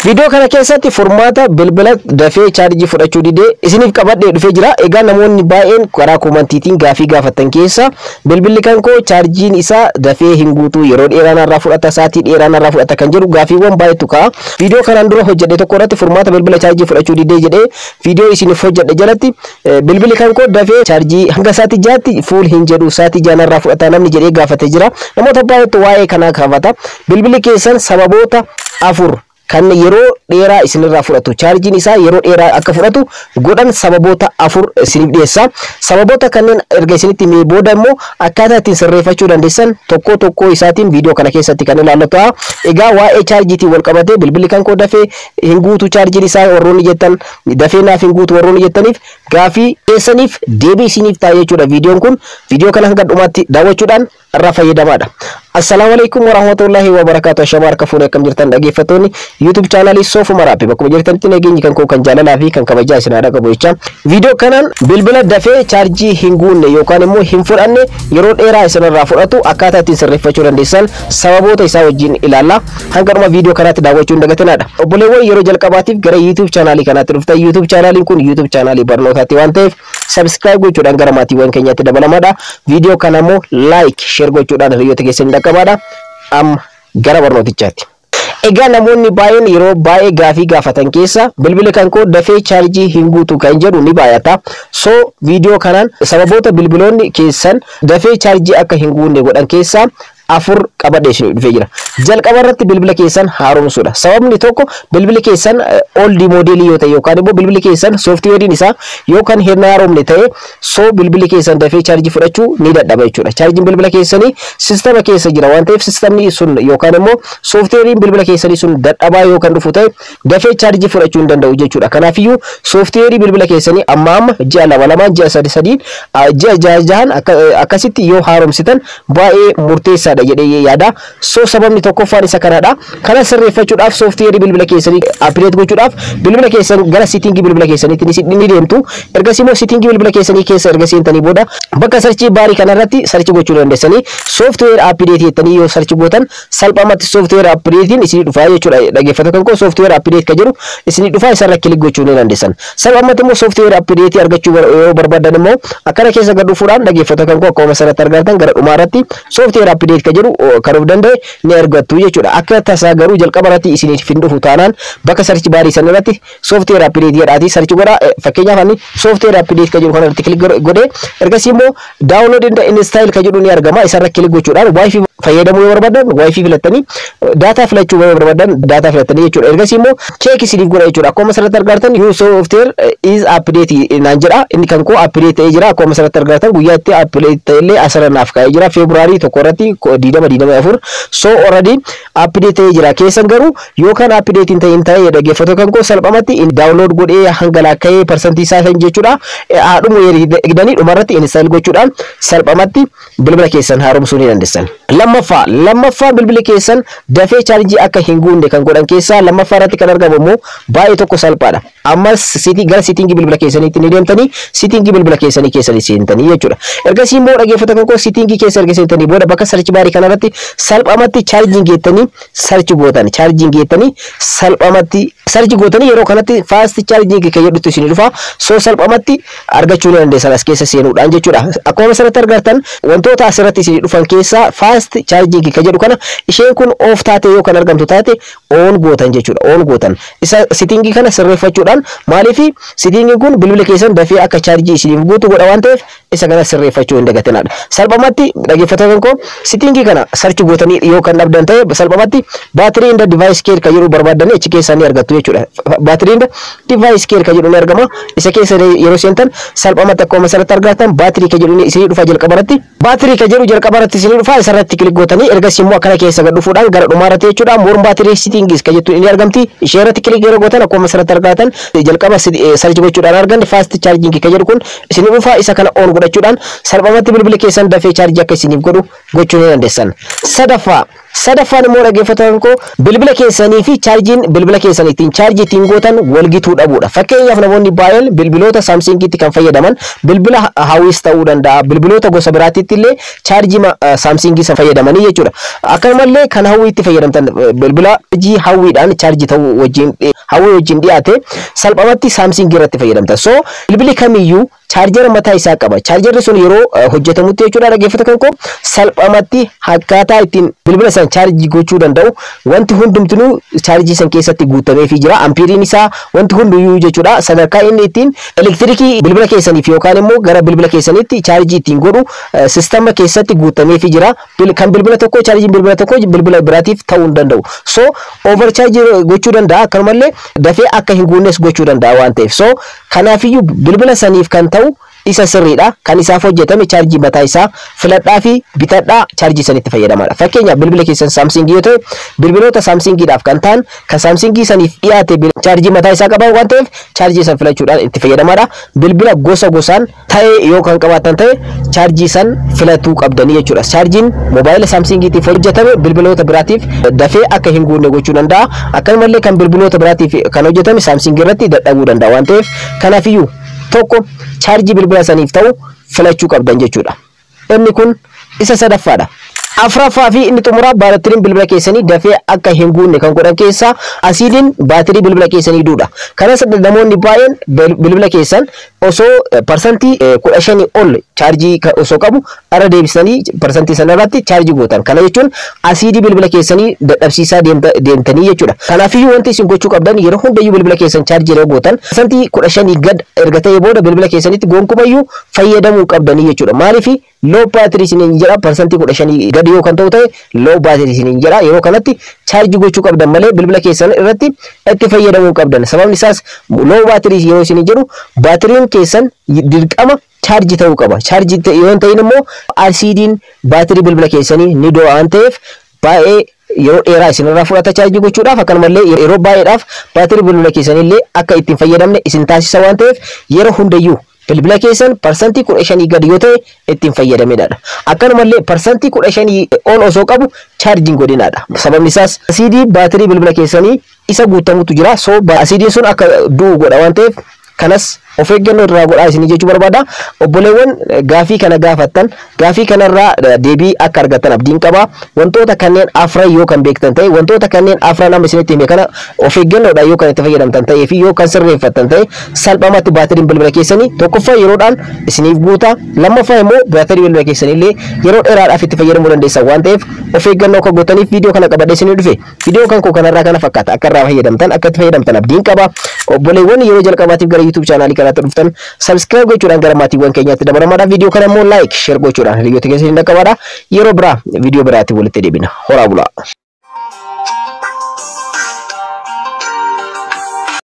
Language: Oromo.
Video kana keessatti furmaata bilbila dafee chaarjii fudhachuu didee isiniif qabadhee dhufee jira. Egaa namoonni baay'een karaa komantiitiin gaafii gaafatan keessa bilbilli kan koo chaarjiin isaa dafee hin guutu, yeroo dheeraa narraa fudhata, sa'aatii dheeraa narraa fudhata kan jedhu gaafiiwwan baay'eetu ka'a. Video kanaan dura hojjedhe tokko irratti furmaata bilbila chaarjii fudhachuu didee jedhee video isiniif hojjedhe jalatti bilbilli kan koo dafee chaarjii hanga sa'aatii 6tti fuul hin jedhu, sa'aatii 6 narraa fudhata namni jedhee gaafatee jira. Namoota baay'eetu waa'ee kanaa gaafata. Bilbilli keessan sababoota 4 kan yeroo dheeraa isinirraa fudhatu, chaarjiin isaa yeroo dheeraa akka fudhatu godhan sababoota 4 isiniif dhiyeessa. Sababoota kanneen erga isinitti mee booda immoo akkaataa ittiin sirreeffachuu dandeessan tokko tokko isaatiin video kana keessatti kan ilaallatu. Egaa waa'ee chaarjiitiin wal qabatee bilbilli kan koo dafee hin guutu chaarjiin isaa warroonni jettan, dafee naaf hin guutu warroonni jettaniif gaafii keessaniif deebii isiniif ta'a jechuudha. Videoon kun video kana hanga dhumaatti daawwachuudhaan irraa fayyadamaadha. Assalamu alaikum warahmatullahi wabarakatuh. Ashama harka fuudhee akkam jirtan dhaggeeffattoonni YouTube channel Sofu Marapi bakkuma jirtanitti nageenyi kan koo kan jaalalaa fi kan kabajaa isin haadha qabu jecha video kanaan bilbila dafee chaarjii hin guunne yookaan immoo hin fudhanne yeroo dheeraa isinirraa fudhatu akkaataa ittiin sirreeffachuu dandeessan sababoota isaa wajjin ilaalla. Hanga dhuma video kanaatti daawwachuun dagatinaadha. Obboleewwan yeroo jalqabaatiif gara YouTube channel kanaatti dhuftan, YouTube channel kun YouTube channel barnootaati waan ta'eef subscribe gochuudhaan gara maatiiwwan keenyaatti dabalamaadha. Video kana immoo like share gochuudhaan hiriyoota keessan dhaqqabaadha. Gara barnootichaatti. Egaa namoonni baay'een yeroo baay'ee gaafii gaafatan keessa bilbilli kan koo dafee chaarjii hin guutu kan jedhu ni baay'ata. So video kanaan sababoota bilbiloonni keessan dafee chaarjii akka hin guunne godhan keessa 4 qabadhee isinii dhufee jira. Jalqaba irratti bilbila keessan haaromsuudha. Sababni tokko bilbilli keessan old model yoo ta'e yookaan immoo bilbilli keessan softwarein isaa yookaan hin haaromne ta'e so bilbilli keessan dafee chaarjii fudhachuu ni dadhaba jechuudha. Chaarjiin bilbila keessanii sistema keessa jira waan ta'eef sistemni sun yookaan immoo softwarein bilbila keessanii sun dadhabaa yookaan dhufu ta'e dafee chaarjii fudhachuu hin danda'u jechuudha. Kanaafiyyuu softwarein bilbila keessanii amma ji'a 2 ji'a 3 ji'a 6 akkasitti yoo haaromsitan baay'ee murteessaadha jedhee yaada. So sababni tokkoffaan isa kanadha. Kana sirreeffachuudhaaf software bilbila keessanii update gochuudhaaf bilbila keessan gara setting bilbila keessaniitti ni deemtu. Ergasii immoo setting bilbila keessanii keessa erga seentanii booda bakka search bar kanarratti search gochuu dandeessanii software update jettanii yoo search gootan salphamatti software updatein isinii dhufa jechuudha. Dhaggeeffattoota kan koo software update ka jedhu isinii dhufa, isarra click gochuu ni dandeessan. Salphamatti immoo software update argachuu yoo barbaadan immoo akkana keessa gad dhufuudhaan dhaggeeffattoota kan koo akkuma sanatti argatan gara dhumaarratti software update ka jedhu kan of danda'e ni argattu jechuudha. Akka tasaa garuu jalqaba irratti isiniif hin dhufu taanaan bakka search bar sanarratti software update jedhaati search godha. Fakkeenyaaf ani software update ka jedhu kanarratti click godhee ergasii immoo download and install ka jedhu ni argama. Isarra click gochuudhaan wifi fayyadamuu yoo barbaadan wifi filattanii data filachuu yoo barbaadan data filattanii jechuudha. Ergasii immoo check isiniif godha jechuudha. Akkuma sanatti argattan your software is update naan jedha. Inni kan koo update ta'ee jira. Akkuma sanatti argattan guyyaatti update ta'ee asirra kaa'ee jira. February 1 irratti 2024 so already update ta'ee jira. Keessan garuu yookaan update hin ta'in ta'ee dhaggeeffattoota kan koo salphamatti download godhee hangalakkee percentage isaa san jechuudha. Haadhumu eegdanii dhumarratti install gochuudhaan salphamatti bilbila keessan haaromsuu ni dandeessan. Lammaffaa bilbila keessan dafee chaarjii akka hin guunne kan godhan keessaa lammaffaa irratti kan argamu immoo baay'ee tokko salphaadha. Ammas gara setting bilbila keessaniitti ni deemtanii setting bilbila keessanii keessanii seentanii jechuudha. Ergasii immoo dhaggeeffattoota kan koo setting keessa erga seentanii booda bakka search bar kanarratti salphamatti charging geettanii search gootan, charging geettanii salphamatti search gootanii yeroo kanatti fast charging ka jedhutu isin dhufa. So salphamatti argachuu ni dandeessan as keessa seenuudhaan jechuudha. Akkuma sanatti argattan wantoota asirratti isin dhufan keessaa fast charging ka jedhu kana isheen kun off taate yoo kan argamtu taate on gootan jechuudha. On gootan isa setting kana sirreeffachuudhaan maaliif setting kun bilbila keessan dafee akka chargii isiniif guutu godha waan ta'eef isa kana sirreeffachuu hin dagatinaadha. Salphamatti dhaggeeffattoota kan koo setting kana search gootanii yoo kan dhabdan ta'e salphamatti battery in the device care ka jedhu barbaadanii achi keessa ni argattu jechuudha. Battery in the device care ka jedhu ni argama. Isa keessa yeroo seentan salphamatti akkuma sanatti argattan battery ka jedhu isinii dhufa jalqabarratti. Battery ka jedhu jalqabarratti isinii dhufa, isarratti click gootanii ergasii immoo akkana keessa gad dhufuudhaan gara dhumaarratti jechuudha. More battery settings ka jettu ni argamti. Ishee irratti click yeroo gootan akkuma sanatti argattan jalqaba search gochuudhaan arganne fast charging ka jedhu kun isinii dhufa. Isa kana on godhachuudhaan salphamatti bilbila keessan dafee charge akka isiniif godhu gochuu ni dandeessan. sadaffaan immoo dhaggeeffatan ko bilbila keessanii fi chaarjiin bilbila keessaniitiin chaarjii ittiin gootan walgituu dhabuudha. Fakkeenyaaf namoonni baay'een bilbiloota Samsungiitti kan fayyadaman bilbila Huawei ta'uu danda'a, bilbiloota gosa biraatiitti illee chaarjii Samsungii san fayyadamanii jechuudha. Akkasumallee kan Huaweiitti fayyadamtan bilbila Huaweiidhaan chaarjii ta'uu wajjin dhiyaate salphamatti Samsungii irratti fayyadamtan. So bilbilli kamiyyuu chaarjera mataa isaa qaba. Chaarjerri sun yeroo hojjetamutti jechuudha dhaggeeffatan ko salphamatti akkaataa ittiin bilbila san chaarjii gochuu danda'u wanti hundumtuu chaarjii san keessatti guutamee fi jira. Ampiiriin isaa wanti hunduyyuu jechuudha sadarkaa inni ittiin elektirikii bilbila keessaniif yookaan immoo gara bilbila keessanitti chaarjii ittiin godhu sistema keessatti guutamee fi jira. Kan bilbila tokko chaarjiin bilbila tokko bilbila biraatiif ta'uu hin danda'u. So overcharge gochuu danda'a, akkanumallee dafee akka hin guunnes gochuu danda'a waan ta'eef. So kanaafiyyuu bilbila saniif kan ta'u isa sirriidha. Kan isaaf hojjetame chaarjii mataa isaa filadhaa fi bitadhaa chaarjii sanitti fayyadamaadha. Fakkeenyaaf bilbila keessan Samsung yoo ta'e bilbiloota Samsungiidhaaf kan ta'an kan Samsungii saniif dhiyaate chaarjii mataa isaa qaban waan ta'eef chaarjii san filachuudhaan itti fayyadamaadha. Bilbila gosa gosaan ta'e yoo kan qabaatan ta'e chaarjii san filatuu qabdanii jechuudha. Chaarjiin moobaayila Samsungiitiif hojjetame bilbiloota biraatiif dafee akka hin guunne gochuu danda'a. Akkasumallee kan bilbiloota biraatiif kan hojjetame Samsung irratti dadhabuu danda'a waan ta'eef kanaafiyyuu tokko chaarjii bilbila saniif ta'u filachuu qabdan jechuudha. Inni kun isa sadaffaadha. Afraffaa fi inni xumuraa baatiriin bilbila keessanii dafee akka hin guunne kan godhan keessaa asiidiin baatirii bilbila keessanii duudha. Kanas namoonni baay'een bilbila keessan osoo parsantii 15 ol chaarjii osoo qabu ara deebisanii parsantii sanarratti chaarjii gootan. Kana jechuun asiidii bilbila keessanii dadhabsiisaa deemtanii jechuudha. Kanaafiyyuu wanti isin gochuu qabdan yeroo hundayyuu bilbila keessan chaarjii yeroo gootan parsantii 15 gad erga ta'ee booda bilbila keessanitti gonkumayyuu fayyadamuu qabdanii jechuudha. Maaliif low battery isiniin jedha parsantii 15 gad yoo kan ta'u ta'e low battery isiniin jedha. Yeroo kanatti chaarjii gochuu qabdan malee bilbila keessan irratti itti fayyadamuu qabdan. Sababni isaas low battery yeroo isiniin jedhu baatiriin keessan dirqama chaarjii ta'uu qaba. Chaarjii yoo ta'in immoo asiidiin baatirii bilbila keessanii ni du'a waan ta'eef baay'ee yeroo dheeraa isinirraa fudhata chaarjii gochuudhaaf. Akkanumallee yeroo baay'eedhaaf baatirii bilbila keessanillee akka ittiin fayyadamne isin taasisa waan ta'eef yeroo hundayyuu bilbila keessan parsantii 15 gad yoo ta'e ittiin fayyadameedha. Akkanumallee parsantii 15 ol osoo qabu chaarjiin godinaadha. Sababni isaas asiidii baatirii bilbila keessanii isa guutamutu jira. So asiidiin sun akka du'u godha waan ta'eef kanas of eeggannoo irraa godhaa isinii jechuu barbaada. Obboleewwan gaafii kana gaafattan gaafii kanarraa deebii akka argattan abdiin qaba. Wantoota kanneen afran yoo kan beektan ta'e wantoota kanneen afran amma isinitti hime kana of eeggannoodha yoo kan itti fayyadamtan ta'ee fi yoo kan sirreeffattan ta'e salphamatti baatiriin bilbila keessanii tokkoffaa yeroodhaan isiniif guuta, lammaffaa immoo baatirii bilbila keessanillee yeroo dheeraadhaaf itti fayyadamuu dandeessan waan ta'eef of eeggannoo akka gootaniif viidiyoo kana qabadhee isinii dhufe. Viidiyoo kan koo kanarraa kana fakkaata akka irraa fayyadamtan akka itti fayyadamtan abdiin qaba. Obboleewwan yeroo jalqabaatiif gara YouTube chaanaalii kanatti dhuftan subscribe gochuudhaan gara maatiiwwan keenyaatti dabalamaadha. Viidiyoo kana immoo like share gochuudhaan hiriyoota keessaniin dhaqqabaadha. Yeroo biraa viidiyoo biraatti walitti deebina. Horaa bulaa.